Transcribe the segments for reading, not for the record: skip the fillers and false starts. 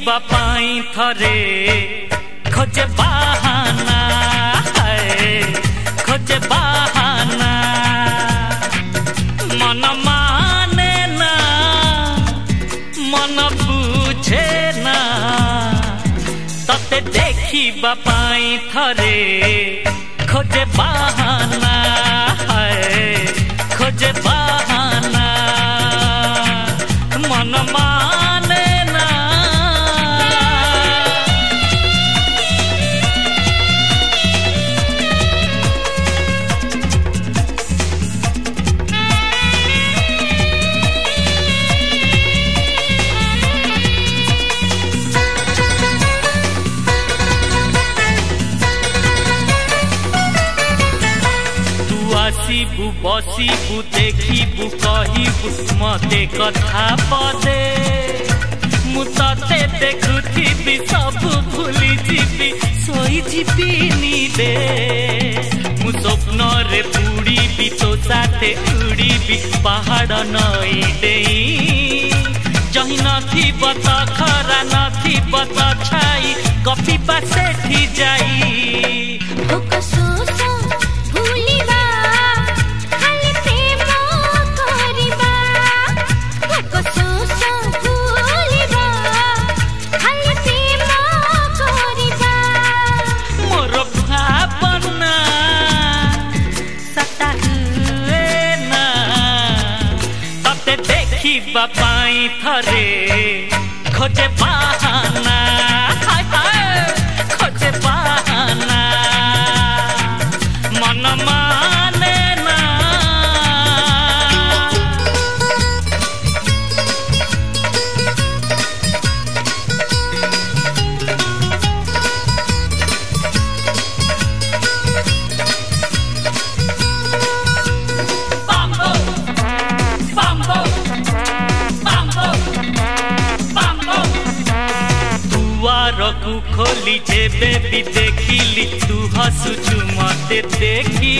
देखिबा पाई थरे खोजे बहाना खोजे बहाना मन माने ना मन बुझे ना तते देखिबा पाई थरे खोजे बहाना खोजे बहाना मन माने ना आसीबु बसीबु देखिबु कहिबु मते कथा पदे मु तते देखुथिबि सब भूली जीबी सोई जीबिनी दे मु स्वप्न रे बुड़ीबि तो साथे उड़ीबि पहाड़ नई देई जही नथिब त खरा नथिब त छाई कपिबा सेठी जाई देखिबा पाई थरे खोजे बहाना खोजे बहाना मन माने ना रखू खोली जेबे भी देखिली तू हसुचु मते देखी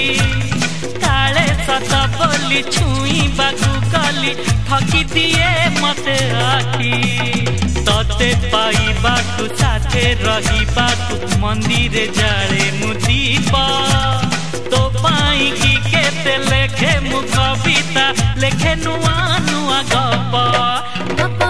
काले सत बोली छुई बागु कली ठकी दिए मते आखी तते पाई बागु साथे रही बागु मंदिर जाले मुदीप तो पाई की केते लेखे मु कविता लेखे नुआ नुआ गप